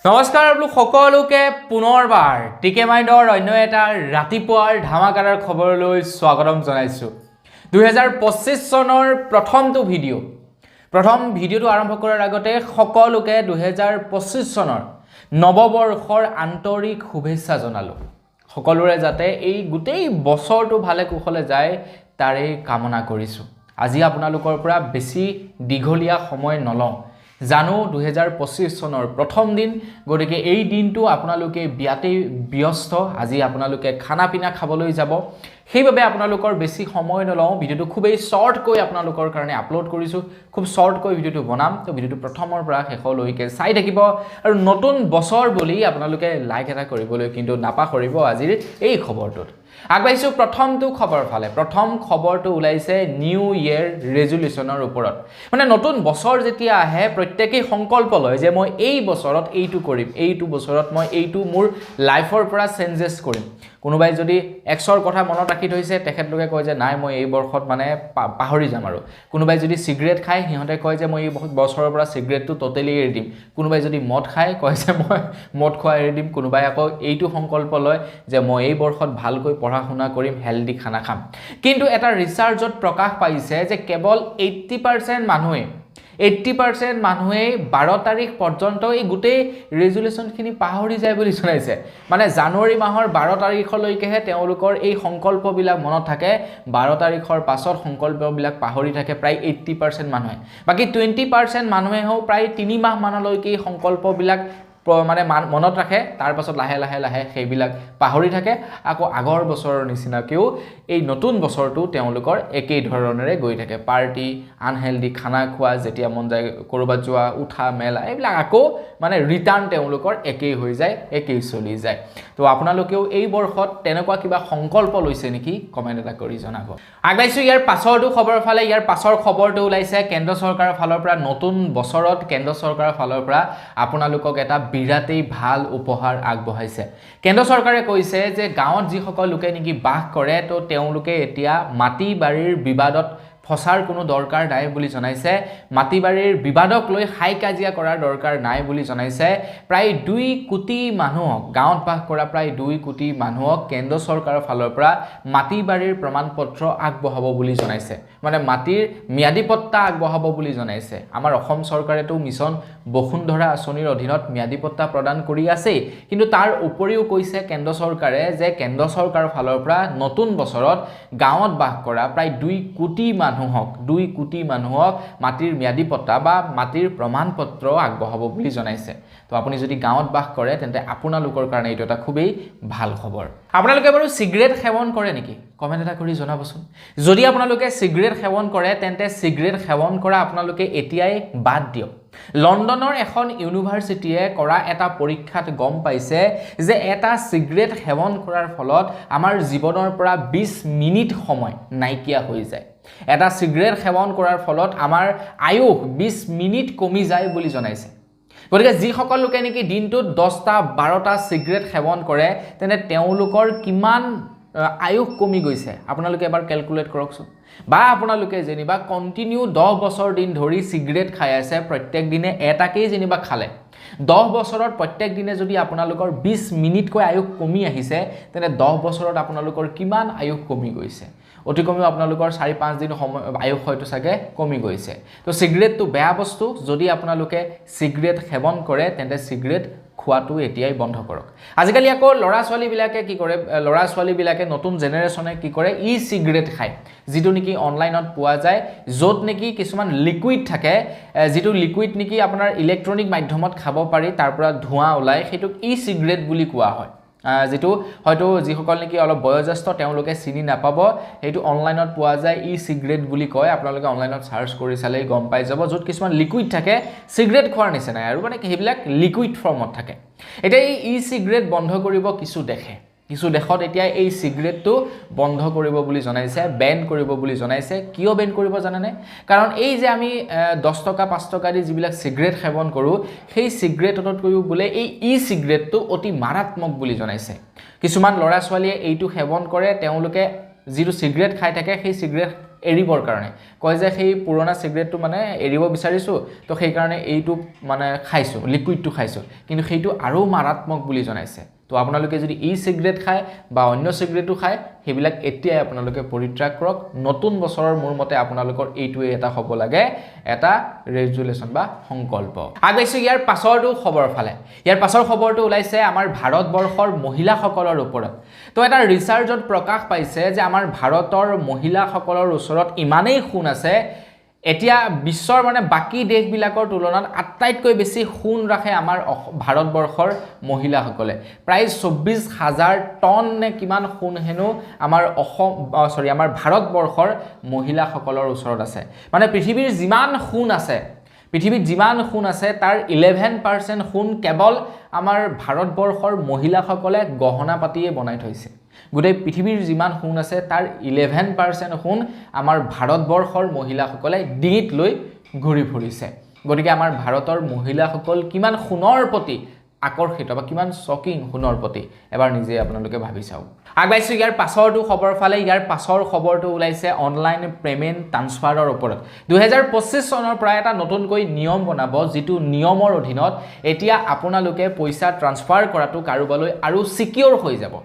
নমস্কাৰ আপোনালোক সকলোকে পুনৰবাৰ টিকে মাইণ্ডৰ অন্য এটা ৰাতিপুৱাৰ ধামাকাদাৰ খবৰলৈ স্বাগতম জনাইছো 2025 চনৰ প্ৰথম ভিডিঅ'টো আৰম্ভ কৰাৰ আগতে সকলোকে 2025 চনৰ নৱবৰ্ষৰ আন্তৰিক শুভেচ্ছা জনালো সকলোৰে যাতে এই গোটেই বছৰটো ভালে কুশলে যায় তাৰে কামনা কৰিছো আজি আপোনালোকৰ পৰা বেছি দীঘলীয়া সময় নলওঁ জানো 2025 চনৰ প্ৰথম দিন গতিকে এই দিনটো আপোনালোকে বিয়াতেই ব্যস্ত আজি আপোনালোকে খানা পিনা খাবলৈ যাব সেইভাবে আপোনালোকৰ বেছি সময় নলওঁ ভিডিঅ'টো খুবেই শৰ্ট কৈ আপোনালোকৰ কাৰণে আপলোড কৰিছো খুব শৰ্ট কৈ ভিডিঅ'টো বনাম তো ভিডিঅ'টো প্ৰথমৰ পৰা শেষলৈকে চাই থাকিব আৰু নতুন বছৰ বুলি আপোনালোকে লাইক এটা কৰিবলৈ কিন্তু নাপাহৰিব আজিৰ এই খবৰটোত আগবাইছো প্ৰথমটো খবৰ ফালে প্ৰথম খবৰটো ওলাইছে নিউ ইয়াৰ ৰেজুলেচনৰ ওপৰত মানে নতুন বছৰ যেতিয়া আহে প্ৰত্যেকই সংকল্প লয় যে মই এই বছৰত এইটো কৰিম এইটো বছৰত মই এইটো মোৰ লাইফৰ পৰা চেঞ্জেছ কৰিম কোনোবাই যদি এক্সৰ কথা মনত ৰাখি থৈছে তেখেতলোকে কয় যে নাই মই এই বৰ্ষত মানে পাহৰি যাম আৰু কোনোবাই যদি সিগাৰেট খায় সিহঁতে কয় যে মই এই বছৰৰ পৰা সিগাৰেটটো টোটালি এৰি দিম কোনোবাই যদি মদ খায় কয় যে মই মদ খোৱা এৰি দিম কোনোবাই আকৌ এইটো সংকল্প লয় যে মই এই বৰ্ষত ভালকৈ পঢ়া শুনা কৰিম হেলদি খানা খাম কিন্তু এটা ৰিসাৰ্চত প্ৰকাশ পাইছে যে কেৱল 80% মানুহে 12 তাৰিখ পৰ্যন্ত এই গোটেই ৰেজুলেচনখিনি পাহৰি যায় বুলি জনাইছে মানে জানুৱাৰী মাহৰ 12 তাৰিখলৈকেহে তেওঁলোকৰ এই সংকল্পবিলাক মনত থাকে 12 তাৰিখৰ পাছত সংকল্পবিলাক পাহৰি থাকে প্ৰায় 80% মানুহে বাকি 20% মানুহেও প্ৰায় 3 মাহ মানলৈকে এই সংকল্পবিলাক মানে মনত ৰাখে তাৰ পাছত লাহে লাহে সেইবিলাক পাহৰি থাকে আকৌ আগৰ বছৰৰ নিচিনাকেও এই নতুন বছৰটো তেওঁলোকৰ একেই ধৰণেৰে গৈ থাকে পাৰ্টি আনহেলদি খানা খোৱা যেতিয়া মন যায় কৰবাত যোৱা উঠা মেলা এইবিলাক আকৌ মানে ৰিটাৰ্ণ তেওঁলোকৰ একেই হৈ যায় একেই চলি যায় তো আপোনালোকেও এই বৰ্ষত তেনেকুৱা কিবা সংকল্প লৈছে নেকি কমেন্ট এটা কৰি জনাব আগবাইছো ইয়াৰ পাছৰটো খবৰ ফালে ইয়াৰ পাছৰ খবৰটো ওলাইছে কেন্দ্ৰ চৰকাৰৰ ফালৰ পৰা নতুন বছৰত কেন্দ্ৰ চৰকাৰৰ ফালৰ পৰা আপোনালোকক এটা বিৰাটেই ভাল উপহাৰ আগবঢ়াইছে কেন্দ্ৰ চৰকাৰে কৈছে যে গাঁৱত যি সকল লোকে নেকি বাস কৰে তো তেওঁলোকে এতিয়া মাটি বাৰীৰ বিবাদত ফসাৰ কোনো দৰকাৰ নাই বুলি জনাইছে মাটি বাৰীৰ বিবাদক লৈ হাই কাজিয়া কৰাৰ দৰকাৰ নাই বুলি জনাইছে প্ৰায় 2 কোটি মানুহক গাঁৱত বাস কৰা প্ৰায় 2 কোটি মানুহক কেন্দ্ৰ চৰকাৰৰ ফালৰ পৰা মাটি বাৰীৰ প্ৰমাণপত্ৰ আগবঢ়াব বুলি জনাইছে মানে মাটিৰ ম্যাদী পট্টা আগবঢ়াব বুলি জনাইছে আমাৰ অসম চৰকাৰেতো মিছন বসুন্ধৰা আঁচনিৰ অধীনত ম্যাদী পট্টা প্ৰদান কৰি আছে কিন্তু তাৰ উপৰিও কৈছে কেন্দ্ৰ চৰকাৰে যে কেন্দ্ৰ চৰকাৰৰ ফালৰ পৰা নতুন বছৰত গাঁৱত বাস কৰা প্ৰায় 2 কোটি মানুহক মাটিৰ ম্যাদী পট্টা বা মাটিৰ প্ৰমাণপত্ৰ আগবঢ়াব বুলি জনাইছে তো আপুনি যদি গাঁৱত বাস কৰে তেন্তে আপোনালোকৰ কাৰণে এইটো এটা খুবেই ভাল খবৰ আপোনালোকে বাৰু সিগাৰেট সেৱন কৰে নেকি কমেন্ট এটা কৰি জনাবচোন যদি আপোনালোকে সিগাৰেট সেৱন কৰে তেন্তে সিগাৰেট সেৱন কৰা আপোনালোকে এতিয়াই বাদ দিয়ক লণ্ডনৰ এখন ইউনিভাৰ্চিটিয়ে কৰা এটা পৰীক্ষাত গম পাইছে যে এটা সিগাৰেট সেৱন কৰাৰ ফলত আমাৰ জীৱনৰ পৰা 20 মিনিট সময় নাইকিয়া হৈ যায় এটা সিগাৰেট সেৱন কৰাৰ ফলত আমাৰ আয়ুস 20 মিনিট কমি যায় বুলি জনাইছে গতিকে যি সকল লোকে নেকি দিনটোত 10টা 12টা সিগাৰেট সেৱন কৰে তেনে তেওঁলোকৰ কিমান আয়ুস কমি গৈছে আপোনালোকে এবাৰ ক্যালকুলেট কৰকচোন বা আপোনালোকে যেনিবা কন্টিনিউ 10 বছৰ দিন ধৰি সিগাৰেট খাই আছে প্ৰত্যেক দিনে এটাকেই যেনিবা খালে 10 বছৰত প্ৰত্যেক দিনে যদি আপোনালোকৰ 20 মিনিট কৈ আয়ুস কমি আহিছে তেনে 10 বছৰত আপোনালোকৰ কিমান আয়ুস কমি গৈছে অতি কমেও আপোনালোকৰ 4-5 দিন সময় আয়ুস হয়তো সাকে কমি গৈছে তো সিগাৰেটটো বেয়া বস্তু যদি আপোনালোকে সিগাৰেট সেৱন কৰে তেন্তে সিগাৰেট খোৱাটো এতিয়াই বন্ধ কৰক আজিকালি আকৌ লৰা ছোৱালী বিলাকে কি কৰে লৰা ছোৱালী বিলাকে নতুন জেনাৰেশনে কি কৰে ই সিগাৰেট খায় যেটো নেকি অনলাইনত পোৱা যায় যত নেকি কিছুমান লিকুইড থাকে যেটো লিকুইড নেকি আপোনাৰ ইলেক্ট্ৰনিক মাধ্যমত খাব পাৰি তাৰ পৰা ধোঁৱা ওলাই হেতু ই সিগাৰেট বুলি কোৱা হয় যেটো হয়তো যি সকল নেকি অলপ বয়োজ্যেষ্ঠ তেওঁলোকে চিনি নাপাব হেতু অনলাইনত পোৱা যায় ই সিগাৰেট বুলি কয় আপোনালোকে অনলাইনত সাৰ্চ কৰি চালে গম পাই যাব যত কিছুমান লিকুইড থাকে সিগাৰেট খোৱাৰ নিচিনা আৰু মানে হেবিলাক লিকুইড ফৰ্মত থাকে এটা ই সিগাৰেট বন্ধ কৰিব কিছু দেশত এতিয়া এই সিগাৰেটটো বন্ধ কৰিব বুলি জনাইছে বেন কৰিব বুলি জনাইছে কিয় বেন কৰিব জানেনে কাৰণ এই যে আমি 10 টকা 5 টকা দি যিবিলাক সিগাৰেট সেৱন কৰো সেই সিগাৰেটত কৈও বলে এই ই সিগাৰেটটো অতি মাৰাত্মক বুলি জনাইছে কিছুমান লৰা ছোৱালীয়ে এইটো সেৱন কৰে তেওঁলোকে যিটো সিগাৰেট খাই থাকে সেই সিগাৰেট এৰিবৰ কাৰণে কয় যে সেই পুৰণা সিগাৰেটটো মানে এৰিব বিচাৰিছো তো সেই কাৰণে এইটো মানে খাইছো লিকুইডটো খাইছো কিন্তু সেইটো আৰু মাৰাত্মক বুলি জনাইছে তো আপোনালোকে যদি ই সিগাৰেট খায় বা অন্য সিগাৰেটো খায় হেবিলাক এতিয়াই আপোনালোকে পৰিত্যাগ কৰক নতুন বছৰৰ মোৰ মতে আপোনালোকৰ এইটোৱে এটা হ'ব লাগে এটা ৰেজুলেশ্যন বা সংকল্প আগৈছো ইয়াৰ পাছৰটো খবৰ ফালে ইয়াৰ পাছৰ খবৰটো ওলাইছে আমাৰ ভাৰতবৰ্ষৰ মহিলাসকলৰ ওপৰত তো এটা ৰিচাৰ্চত প্ৰকাশ পাইছে যে আমাৰ ভাৰতৰ মহিলাসকলৰ ওচৰত ইমানেই খুন আছে এতিয়া বিশ্বৰ মানে বাকি দেশবিলাকৰ তুলনাত আটাইতকৈ বেছি খুন ৰাখে আমাৰ ভাৰতবৰ্ষৰ মহিলাসকলে প্ৰায় ২৪,০০০ টন নে কিমান খুন হেনো আমাৰ আমাৰ ভাৰতবৰ্ষৰ মহিলাসকলৰ ওচৰত আছে মানে পৃথিৱীৰ যিমান খুন আছে পৃথিৱীত যিমান খুন আছে তাৰ 11% খুন কেৱল আমাৰ ভাৰতবৰ্ষৰ মহিলাসকলে গহনা পাতিয়ে বনাই থৈছে গোটেই পৃথিৱীৰ যিমান খুন আছে তাৰ 11% খুন আমাৰ ভাৰতবৰ্ষৰ মহিলাসকলে ডিঙিত লৈ ঘূৰি ফুৰিছে গতিকে আমাৰ ভাৰতৰ মহিলাসকল কিমান খুনৰ প্ৰতি আকৰ্ষিত বা কিমান শকিং খুনৰ প্ৰতি এবাৰ নিজে আপোনালোকে ভাবি চাওক আগবাইছো ইয়াৰ পাছৰটো খবৰ ফালে ইয়াৰ পাছৰ খবৰটো ওলাইছে অনলাইন পেমেন্ট ট্ৰান্সফাৰৰ ওপৰত 2025 চনৰ পৰা এটা নতুনকৈ নিয়ম বনাব যিটো নিয়মৰ অধীনত এতিয়া আপোনালোকে পইচা ট্ৰান্সফাৰ কৰাটো কাৰোবালৈ আৰু সিকিউৰ হৈ যাব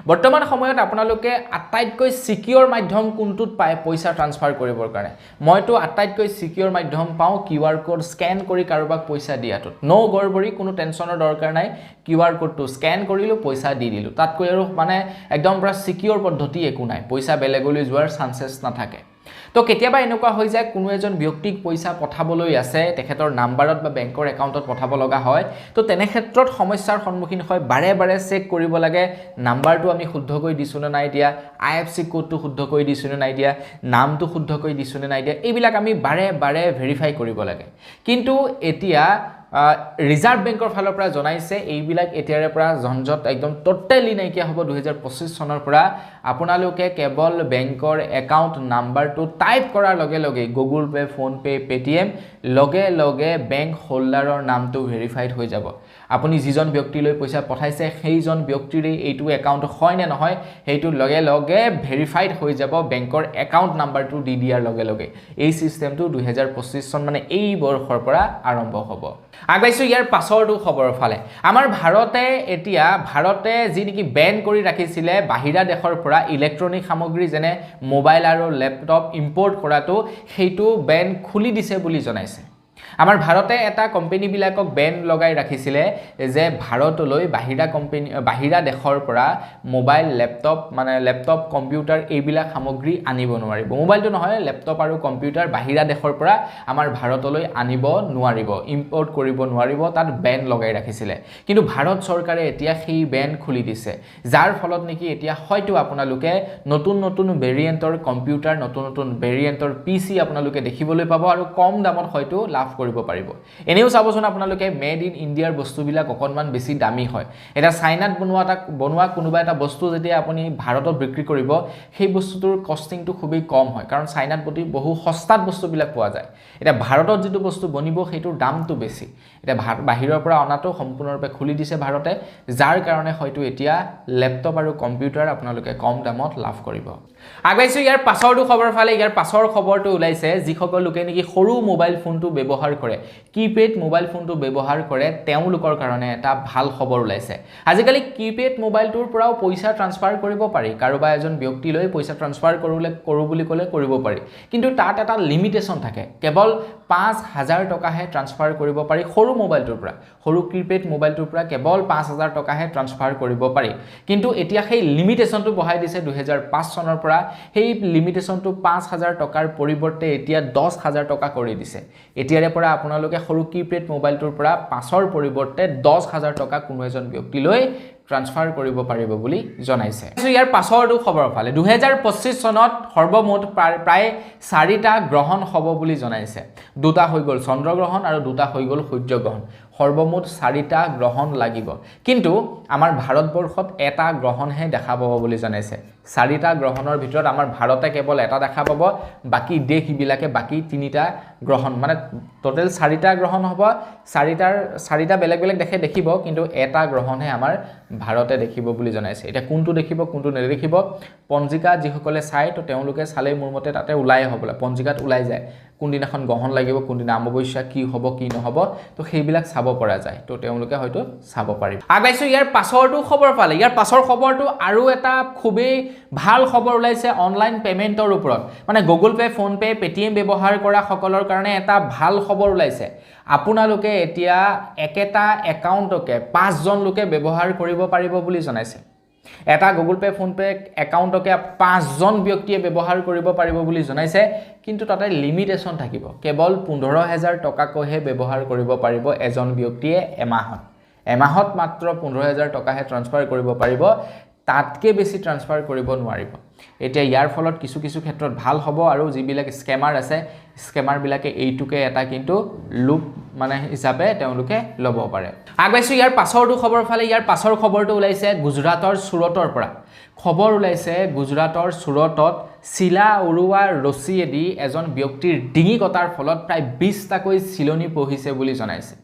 বৰ্তমান সময়ত আপোনালোকে আটাইতকৈ সিকিউৰ মাধ্যম কোনটোত পায় পইচা ট্ৰান্সফাৰ কৰিবৰ কাৰণে মইতো আটাইতকৈ সিকিউৰ মাধ্যম পাওঁ কিউআৰ কোড স্ক্যান কৰি কাৰোবাক পইচা দিয়াটো নো গৰবৰি কোনো টেনচনৰ দৰকাৰ নাই কিউআৰ কোডটো স্ক্যান কৰিলো পইচা দি দিলো তাতকৈ আৰু মানে একদম পুৰা সিকিউৰ পদ্ধতি একো নাই পইচা বেলেগলৈ যোৱাৰ চান্সেছ নাথাকে তো কেতিয়াবা এনেকুৱা হৈ যায় কোনো এজন ব্যক্তিক পইচা পঠাবলৈ আছে তেখেতৰ নাম্বাৰত বা বেংকৰ একাউণ্টত পঠাব লগা হয় তো তেনে ক্ষেত্ৰত সমস্যাৰ সন্মুখীন হয় বাৰে বাৰে চেক কৰিব লাগে নাম্বাৰটো আমি শুদ্ধকৈ দিছো নে নাই দিয়া আইএফসি কোডটো শুদ্ধকৈ দিছো নে নাই দিয়া নামটো শুদ্ধকৈ দিছো নে নাই দিয়া এইবিলাক আমি বাৰে বাৰে ভেৰিফাই কৰিব লাগে কিন্তু এতিয়া ৰিজাৰ্ভ বেংকৰ ফালৰ পৰা জনাইছে এইবিলাক এতিয়াৰে পৰা ঝঞ্ঝট একদম টোটালি নাইকিয়া হ'ব 2025 চনৰ পৰা আপোনালোকে কেৱল বেংকৰ একাউণ্ট নাম্বাৰটো টাইপ কৰাৰ লগে লগে Google pay phone pay Paytm লগে লগে বেংক হোল্ডাৰৰ নামটো ভেৰিফাইড হৈ যাব আপুনি যিজন ব্যক্তিলৈ পইচা পঠাইছে সেইজন ব্যক্তিৰে এইটো একাউণ্ট হয় নে নহয় সেইটো লগে লগে ভেৰিফাইড হৈ যাব বেংকৰ একাউণ্ট নাম্বাৰটো দি দিয়াৰ লগে লগে এই সিস্টেমটো 2025 চন মানে এই বৰ্ষৰ পৰা আৰম্ভ হ'ব আগবাইছো ইয়াৰ পাছৰটো খবৰৰ ফালে আমাৰ ভাৰতে যি নেকি বেন কৰি ৰাখিছিলে বাহিৰা দেশৰ পৰা ইলেক্ট্ৰনিক সামগ্ৰী যেনে মোবাইল আৰু ল্যাপটপ ইম্পৰ্ট কৰাটো সেইটো বেন খুলি দিছে বুলি জনাইছে আমাৰ ভাৰতে এটা কোম্পানী বিলাকক বেন লগাই ৰাখিছিলে যে ভাৰতলৈ বাহিৰা দেশৰ পৰা মোবাইল ল্যাপটপ কম্পিউটাৰ এইবিলাক সামগ্ৰী আনিব নোৱাৰিব মোবাইলটো নহয় ল্যাপটপ আৰু কম্পিউটাৰ বাহিৰা দেশৰ পৰা আমাৰ ভাৰতলৈ আনিব নোৱাৰিব ইম্পৰ্ট কৰিব নোৱাৰিব তাত বেন লগাই ৰাখিছিলে কিন্তু ভাৰত চৰকাৰে এতিয়া সেই বেন খুলি দিছে যাৰ ফলত নেকি এতিয়া হয়তো আপোনালোকে নতুন ভেৰিয়েন্টৰ কম্পিউটাৰ নতুন ভেৰিয়েন্টৰ পিসি আপোনালোকে দেখিবলৈ পাব আৰু কম দামত হয়তো লাভ কৰিব পাৰিব এনেও চাবচোন আপোনালোকে মেড ইন ইণ্ডিয়াৰ বস্তুবিলাক অকনমান বেছি দামী হয় এটা চাইনাত বনোৱা কোনোবা এটা বস্তু যেতিয়া আপুনি ভাৰতত বিক্ৰী কৰিব সেই বস্তুটোৰ কষ্টিংটো খুবই কম হয় কাৰণ চাইনাত বহু সস্তাত বস্তুবিলাক পোৱা যায় এটা ভাৰতত যেটো বস্তু বনিব সেইটোৰ দামটো বেছি এটা বাহিৰৰ পৰা অনাটো সম্পূৰ্ণৰূপে খুলি দিছে ভাৰতে যাৰ কাৰণে হয়তো এতিয়া ল্যাপটপ আৰু কম্পিউটাৰ আপোনালোকে কম দামত লাভ কৰিব আগবাইছো ইয়াৰ পাছৰটো খবৰ ফালে ইয়াৰ পাছৰ খবৰটো ওলাইছে যিসকল লোকে নেকি সৰু মোবাইল ফোনটো ব্যৱহাৰ কৰে কিপেড মোবাইল ফোনটো ব্যৱহাৰ কৰে তেওঁলোকৰ কাৰণে এটা ভাল খবৰ ওলাইছে আজিকালি কিপেড মোবাইলটোৰ পৰাও পইচা ট্ৰান্সফাৰ কৰিব পাৰি কাৰোবা এজন ব্যক্তিলৈ পইচা ট্ৰান্সফাৰ কৰো বুলি ক'লে কৰিব পাৰি কিন্তু তাত এটা লিমিটেশন থাকে কেৱল ৫,০০০ টকাহে ট্ৰান্সফাৰ কৰিব পাৰি সৰু মোবাইলটোৰ পৰা সৰু কিপেড মোবাইলটোৰ পৰা কেৱল ৫,০০০ টকাহে ট্ৰান্সফাৰ কৰিব পাৰি কিন্তু এতিয়া সেই লিমিটেশনটো বঢ়াই দিছে 2005 চনৰ পৰা সেই লিমিটেশনটো ৫,০০০ টকাৰ পৰিৱৰ্তে এতিয়া ১০,০০০ টকা কৰি দিছে এতিয়াৰে পৰা আপোনালোকে সৰু কিপেড মোবাইলটোৰ পৰা ৫ৰ পৰিৱৰ্তে ১০,০০০ টকা কোনো এজন ব্যক্তিলৈ ট্ৰান্সফাৰ কৰিব পাৰিব বুলি জনাইছে ইয়াৰ পাছৰটো খবৰ ফালে 2025 চনত সৰ্বমুঠ প্ৰায় 4টা গ্ৰহণ হ'ব বুলি জনাইছে দুটা হৈ গ'ল চন্দ্ৰগ্ৰহণ আৰু দুটা হৈ গ'ল সূৰ্যগ্ৰহণ সৰ্বমুঠ 4টা গ্ৰহণ লাগিব কিন্তু আমাৰ ভাৰতবৰ্ষত এটা গ্ৰহণহে দেখা পাব বুলি জনাইছে 4টা গ্ৰহণৰ ভিতৰত আমাৰ ভাৰতে কেৱল এটা দেখা পাব বাকি দেশবিলাকে বাকি 3টা গ্ৰহণ মানে টোটাল 4টা গ্ৰহণ হ'ব 4টা বেলেগ বেলেগ দেখে দেখিব কিন্তু এটা গ্ৰহণহে আমাৰ ভাৰতে দেখিব বুলি জনাইছে এটা কোনটো দেখিব কোনটো নেদেখিব পঞ্জিকা যিসকলে চাই তো তেওঁলোকে চালে মোৰ মতে তাতে ওলাই হ'বলা পঞ্জিকাত ওলাই যায় কোনদিনাখন গ্ৰহণ লাগিব কোনদিনা অমাৱস্যা কি হ'ব কি নহব তো সেইবিলাক চাব পৰা যায় তো তেওঁলোকে হয়তো চাব পাৰিব আগাইছো ইয়াৰ পাছৰটো খবৰ পালে ইয়াৰ পাছৰ খবৰটো আৰু এটা খুবেই ভাল খবৰ ওলাইছে অনলাইন পেমেন্টৰ ওপৰত মানে Google pay phone pay Paytm ব্যৱহাৰ কৰা সকলৰ কাৰণে এটা ভাল খবৰ ওলাইছে আপোনালোকে এতিয়া একেটা একাউণ্টকে 5 জন লোকে ব্যৱহাৰ কৰিব পাৰিব বুলি জনাইছে এটা গুগল পে ফোন পে একাউণ্টকে 5 জন ব্যক্তিয়ে ব্যৱহাৰ কৰিব পাৰিব বুলি জনাইছে কিন্তু তাতে লিমিটেশন থাকিব কেৱল 15000 টকাকৈহে ব্যৱহাৰ কৰিব পাৰিব এজন ব্যক্তিয়ে এমাহত মাত্ৰ 15000 টকাহে ট্ৰান্সফাৰ কৰিব পাৰিব তাতকে বেছি ট্ৰান্সফাৰ কৰিব নোৱাৰিব এতিয়া ইয়াৰ ফলত কিছু ক্ষেত্ৰত ভাল হ'ব আৰু যিবিলাক স্কেমাৰ আছে স্কেমাৰ বিলাকে এইটোকে এটা কিন্তু লুপ মানে হিচাপে তেওঁলোকে ল'ব পাৰে আগবাইছো ইয়াৰ পাছৰটো খবৰ ফালে ইয়াৰ পাছৰ খবৰটো ওলাইছে গুজৰাটৰ সুৰতৰ পৰা খবৰ ওলাইছে গুজৰাটৰ সুৰতত চিলা উৰুৱা ৰছিয়েদি এজন ব্যক্তিৰ ডিঙি কটাৰ ফলত প্ৰায় 20টাকৈ চিলনি পহিছে বুলি জনাইছে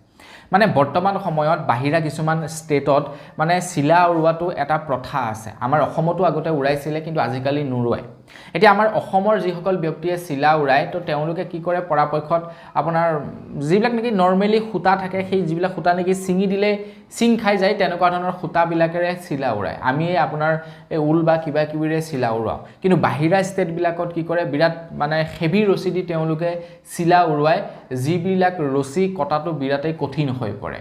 মানে বৰ্তমান সময়ত বাহিৰা কিছুমান ষ্টেটত মানে চিলা উৰুৱাটো এটা প্ৰথা আছে আমাৰ অসমতো আগতে উৰাইছিলে কিন্তু আজিকালি নুৰুৱাই এতিয়া আমাৰ অসমৰ যিসকল ব্যক্তিয়ে চিলা উৰায় তো তেওঁলোকে কি কৰে পৰাপক্ষত আপোনাৰ যিবিলাক নেকি নৰমালি খুটা থাকে সেই যিবিলাক খুটা নেকি চিঙি দিলে চিং খাই যায় তেনেকুৱা ধৰণৰ খুটা বিলাকেৰে চিলা উৰায় আমি আপোনাৰ উল বা কিবা কিবিৰে চিলা উৰাও কিন্তু বাহিৰা ষ্টেট বিলাকত কি কৰে বিৰাট মানে হেভি ৰছী দি তেওঁলোকে চিলা উৰুৱায় যিবিলাক ৰছী কটাটো বিৰাটেই কঠিন হৈ পৰে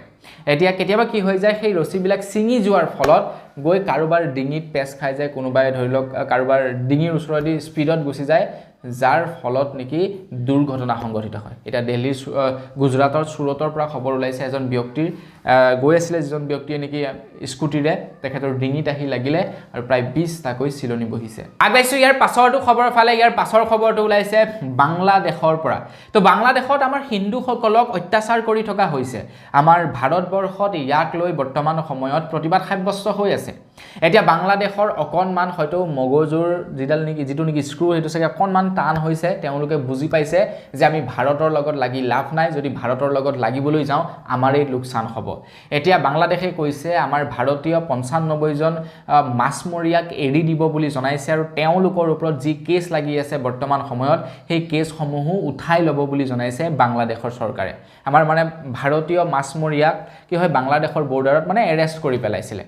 এতিয়া কেতিয়াবা কি হৈ যায় সেই ৰছীবিলাক চিঙি যোৱাৰ ফলত গৈ কাৰোবাৰ ডিঙিত পেছ খাই যায় কোনোবাই ধৰি লওক কাৰোবাৰ ডিঙিৰ ওচৰেদি স্পিডত গুচি যায় যাৰ ফলত নেকি দুৰ্ঘটনা সংঘটিত হয় এটা দিল্লীৰ গুজৰাটৰ সুৰতৰ পৰা খবৰ ওলাইছে এজন ব্যক্তিৰ গৈ আছিল যেজন ব্যক্তিয়ে নেকি স্কুটিৰে তেখেতৰ ডিঙিত আহি লাগিলে আৰু প্ৰায় 20টাকৈ চিলনি বহিছে আগবাইছো ইয়াৰ পাছৰটো খবৰ ফালে ইয়াৰ পাছৰ খবৰটো ওলাইছে বাংলাদেশৰ পৰা তো বাংলাদেশত আমাৰ হিন্দুসকলক অত্যাচাৰ কৰি থকা হৈছে আমাৰ ভাৰতবৰ্ষত ইয়াক লৈ বৰ্তমান সময়ত প্ৰতিবাদ সাব্যস্ত হৈ আছে এতিয়া বাংলাদেশৰ অকনমান হয়তো মগজুৰ যিটো নেকি স্ক্ৰু হেতু চাগে অকনমান টান হৈছে তেওঁলোকে বুজি পাইছে যে আমি ভাৰতৰ লগত লাগি লাভ নাই যদি ভাৰতৰ লগত লাগিবলৈ যাওঁ আমাৰেই লোকচান হ'ব এতিয়া বাংলাদেশে কৈছে আমাৰ ভাৰতীয় 95 জন মাছমৰীয়াক এৰি দিব বুলি জনাইছে আৰু তেওঁলোকৰ ওপৰত যি কেছ লাগি আছে বৰ্তমান সময়ত সেই কেছসমূহ উঠাই ল'ব বুলি জনাইছে বাংলাদেশৰ চৰকাৰে আমাৰ মানে ভাৰতীয় মাছমৰীয়াক কি হয় বাংলাদেশৰ বৰ্ডাৰত মানে এৰেষ্ট কৰি পেলাইছিলে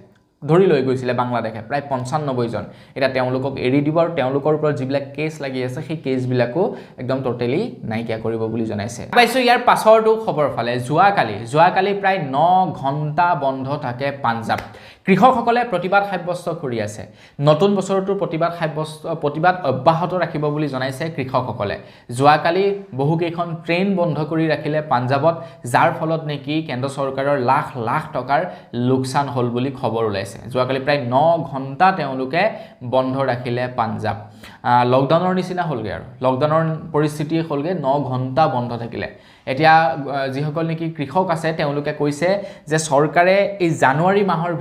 ধৰি লৈ গৈছিলে বাংলাদেশে প্ৰায় 95 জন এটা তেওঁলোকক এৰি দিব আৰু তেওঁলোকৰ ওপৰত যিবিলাক কেছ লাগি আছে সেই কেছবিলাকো একদম টোটালি নাইকিয়া কৰিব বুলি জনাইছে পাইছো ইয়াৰ পাছৰটো খবৰ ফালে যোৱাকালি প্ৰায় 9 ঘণ্টা বন্ধ থাকে পাঞ্জাব কৃষকসকলে প্ৰতিবাদ সাব্যস্ত কৰি আছে নতুন বছৰটোৰ প্ৰতিবাদ অব্যাহত ৰাখিব বুলি জনাইছে কৃষকসকলে যোৱাকালি বহুকেইখন ট্ৰেইন বন্ধ কৰি ৰাখিলে পাঞ্জাবত যাৰ ফলত নেকি কেন্দ্ৰ চৰকাৰৰ লাখ টকাৰ লোকচান হ'ল বুলি খবৰ ওলাইছে যোৱাকালি প্ৰায় 9 ঘণ্টা তেওঁলোকে বন্ধ ৰাখিলে পাঞ্জাব লকডাউনৰ নিচিনা হ'লগে আৰু লকডাউনৰ পৰিস্থিতি হ'লগে 9 ঘণ্টা বন্ধ থাকিলে এতিয়া যিসকল নেকি কৃষক আছে তেওঁলোকে কৈছে যে চৰকাৰে এই জানুৱাৰী মাহৰ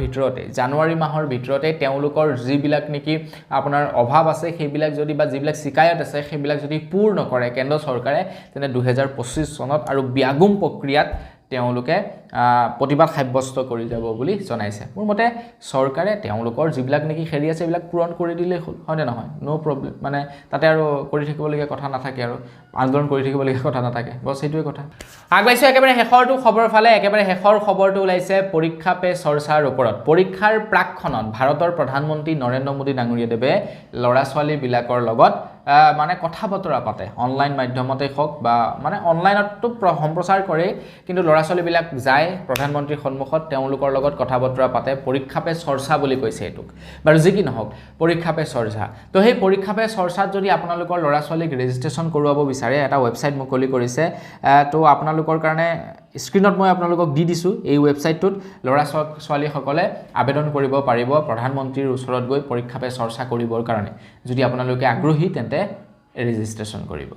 ভিতৰতে তেওঁলোকৰ যিবিলাক নেকি আপোনাৰ অভাৱ আছে সেইবিলাক যদি বা যিবিলাক শিকায়ত আছে সেইবিলাক যদি পূৰ্ণ কৰে কেন্দ্ৰ চৰকাৰে তেনে 2025 চনত আৰু ব্যাগুম প্ৰক্ৰিয়াত তেওঁলোকে প্ৰতিবাদ সাব্যস্ত কৰি যাব বুলি জনাইছে মোৰ মতে চৰকাৰে তেওঁলোকৰ যিবিলাক নেকি হেৰি আছে এইবিলাক পূৰণ কৰি দিলে হয় নে নহয় নো প্ৰবলেম মানে তাতে আৰু কৰি থাকিবলগীয়া কথা নাথাকে আৰু আন্দোলন কৰি থাকিবলগীয়া কথা নাথাকে বস সেইটোৱে কথা আগবাইছো একেবাৰে শেষৰটো খবৰ ফালে একেবাৰে শেষৰ খবৰটো ওলাইছে পৰীক্ষা পে চৰ্চাৰ ওপৰত পৰীক্ষাৰ প্ৰাকখনত ভাৰতৰ প্ৰধানমন্ত্ৰী নৰেন্দ্ৰ মোদী ডাঙৰীয়াদেৱে ল'ৰা ছোৱালীবিলাকৰ লগত মানে কথা বতৰা পাতে অনলাইন মাধ্যমতে হওক বা মানে অনলাইনতো সম্প্ৰচাৰ কৰে কিন্তু ল'ৰা ছোৱালীবিলাক যায় প্ৰধানমন্ত্ৰীৰ সন্মুখত তেওঁলোকৰ লগত কথা বতৰা পাতে পৰীক্ষা পে চৰ্চা বুলি কৈছে এটোক বাৰু যি কি নহওক পৰীক্ষা পে চৰ্চা তো সেই পৰীক্ষা পে চৰ্চাত যদি আপোনালোকৰ ল'ৰা ছোৱালীক ৰেজিষ্ট্ৰেশ্যন কৰোৱাব বিচাৰে এটা ৱেবছাইট মুকলি কৰিছে তো আপোনালোকৰ কাৰণে স্ক্ৰিনত মই আপোনালোকক দি দিছোঁ এই ৱেবছাইটটোত ল'ৰা ছোৱালীসকলে আবেদন কৰিব পাৰিব প্ৰধানমন্ত্ৰীৰ ওচৰত গৈ পৰীক্ষা পে চৰ্চা কৰিবৰ কাৰণে যদি আপোনালোকে আগ্ৰহী তেন্তে ৰেজিষ্ট্ৰেশ্যন কৰিব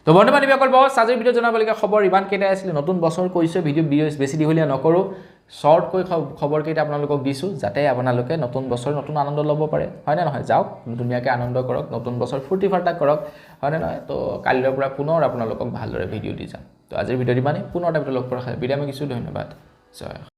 তো বন্ধু বান্ধৱীসকল বছ আজিৰ ভিডিঅ' জনাবলগীয়া খবৰ ইমানকেইটাই আছিলে নতুন বছৰ কৈছোঁ ভিডিঅ' বেছি দীঘলীয়া নকৰোঁ শ্বৰ্টকৈ খবৰকেইটা আপোনালোকক দিছোঁ যাতে আপোনালোকে নতুন বছৰ নতুন আনন্দ ল'ব পাৰে হয়নে নহয় যাওক ধুনীয়াকৈ আনন্দ কৰক নতুন বছৰ ফূৰ্তি ফাৰ্তা কৰক হয়নে নহয় তো কালিৰ পৰা পুনৰ আপোনালোকক ভালদৰে ভিডিঅ' দি যাম তো আজিৰ ভিডিঅ'ত ইমানেই পুনৰ এটা ভিডিঅ' লগ পোৱাৰ আশা বিদায় মাগিছোঁ ধন্যবাদ জয়